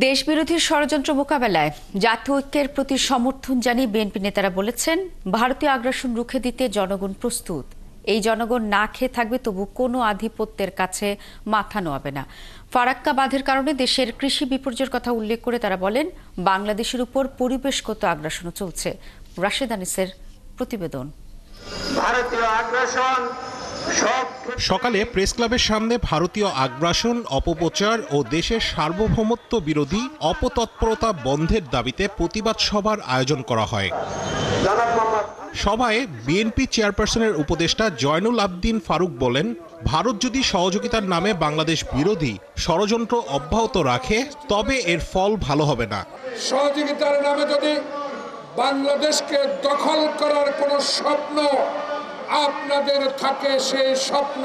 দেশবিরোধী ষড়যন্ত্র মোকাবেলায় জাতীয় ঐক্যের প্রতি সমর্থন জানিয়ে বিএনপি নেতারা বলেছেন, ভারতীয় আগ্রাসন রুখে দিতে জনগণ প্রস্তুত। এই জনগণ না খেয়ে থাকবে, তবু কোনো আধিপত্যের কাছে মাথা নোয়াবে না। ফারাক্কা বাঁধের কারণে দেশের কৃষি বিপর্যয়ের কথা উল্লেখ করে তারা বলেন, বাংলাদেশের উপর পরিবেশগত আগ্রাসনও চলছে। রাশেদ আনিসের প্রতিবেদন। ভারতীয় আগ্রাসন সকালে প্রেস ক্লাবের সামনে ভারতীয় আগ্রাসন, অপপ্রচার ও দেশের সার্বভৌমত্ব বিরোধী অপতৎপরতা বন্ধের দাবিতে প্রতিবাদ সভার আয়োজন করা হয়। সভায় বিএনপি চেয়ারপারসনের উপদেষ্টা জয়নুল আবদিন ফারুক বলেন, ভারত যদি সহযোগিতার নামে বাংলাদেশ বিরোধী ষড়যন্ত্র অব্যাহত রাখে, তবে এর ফল ভালো হবে না। সহযোগিতার নামে যদি বাংলাদেশকে দখল করার কোনো স্বপ্ন আপনাদের থাকে, সেই স্বপ্ন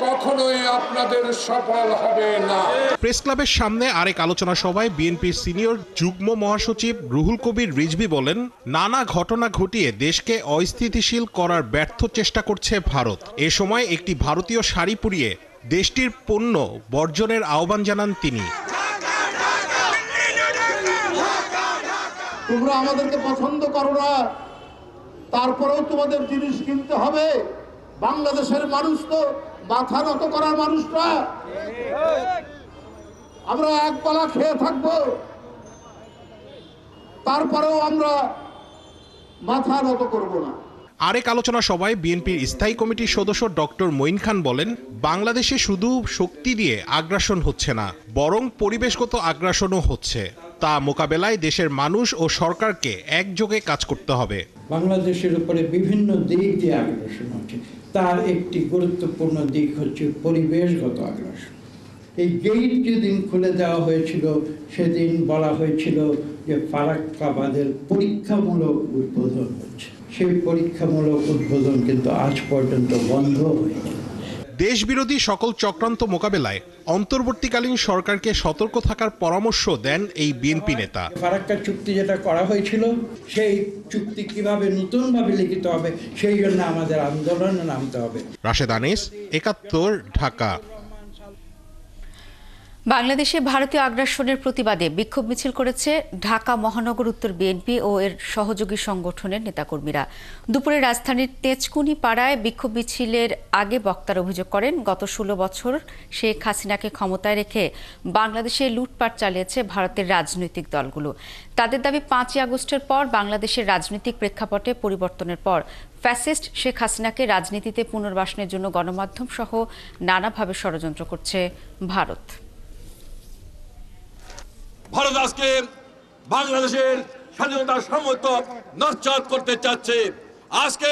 কখনোই আপনাদের সফল হবে না। প্রেস ক্লাবের সামনে আরেক আলোচনা সভায় বিএনপির সিনিয়র যুগ্ম মহাসচিব রুহুল কবির রিজভী বলেন, নানা ঘটনা ঘটিয়ে দেশকে অস্থিতিশীল করার ব্যর্থ চেষ্টা করছে ভারত। এ সময় একটি ভারতীয় শাড়ি পরিয়ে দেশটির পণ্য বর্জনের আহ্বান জানান তিনি। তোমরা আমাদেরকে পছন্দ করো না, তারপরেও তোমাদের জিনিস কিনতে হবে। বাংলাদেশের মানুষ তো মাথা নত করার মানুষ না। আমরা একবেলা খেয়ে থাকবো, তারপরেও আমরা মাথা নত করব না। আরেক আলোচনা সভায় বিএনপির স্থায়ী কমিটির সদস্য ডক্টর মঈন খান বলেন, বাংলাদেশে শুধু শক্তি দিয়ে আগ্রাসন হচ্ছে না, বরং পরিবেশগত আগ্রাসনও হচ্ছে। তা মোকাবেলায় দেশের মানুষ ও সরকারকে একযোগে কাজ করতে হবে। বাংলাদেশের উপরে বিভিন্ন দিক দিয়ে আগ্রাসন হচ্ছে, তার একটি গুরুত্বপূর্ণ দিক হচ্ছে পরিবেশগত আগ্রাসন। এই গেট যেদিন খুলে দেওয়া হয়েছিল, সেদিন বলা হয়েছিল যে ফারাক্কা বাঁধের পরীক্ষামূলক উদ্বোধন হচ্ছে। সেই পরীক্ষামূলক উদ্বোধন কিন্তু আজ পর্যন্ত বন্ধ হয়নি। দেশবিরোধী সকল চক্রান্ত মোকাবেলায় অন্তর্বর্তীকালীন সরকারকে সতর্ক থাকার পরামর্শ দেন এই বিএনপি নেতা। ফারাক্কা চুক্তি যেটা করা হয়েছিল, সেই চুক্তি কিভাবে নতুনভাবে লিখিত হবে, সেই জন্য আমাদের আন্দোলনে নামতে হবে। রাশেদ আনিস, ৭১, ঢাকা। বাংলাদেশে ভারতীয় আগ্রাসনের প্রতিবাদে বিক্ষোভ মিছিল করেছে ঢাকা মহানগর উত্তর বিএনপি ও এর সহযোগী সংগঠনের নেতাকর্মীরা। দুপুরে রাজধানীর তেজকুনি পাড়ায় বিক্ষোভ মিছিলের আগে বক্তারা অভিযোগ করেন, গত ১৬ বছর শেখ হাসিনাকে ক্ষমতায় রেখে বাংলাদেশে লুটপাট চালিয়েছে ভারতের রাজনৈতিক দলগুলো। তাদের দাবি, ৫ই আগস্টের পর বাংলাদেশের রাজনৈতিক প্রেক্ষাপটে পরিবর্তনের পর ফ্যাসিস্ট শেখ হাসিনাকে রাজনীতিতে পুনর্বাসনের জন্য গণমাধ্যম সহ নানাভাবে ষড়যন্ত্র করছে ভারত। ভারত আজকে বাংলাদেশের স্বাধীনতার সামর্থ্য নস্যাৎ করতে চাচ্ছে। আজকে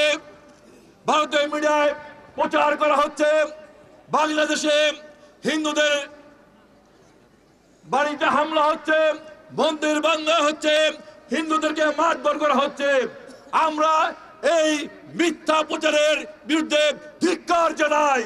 ভারতীয় মিডিয়ায় প্রচার করা হচ্ছে, বাংলাদেশে হিন্দুদের বাড়িতে হামলা হচ্ছে, মন্দির ভাঙা হচ্ছে, হিন্দুদেরকে মারধর করা হচ্ছে। আমরা এই মিথ্যা প্রচারের বিরুদ্ধে ধিক্কার জানাই।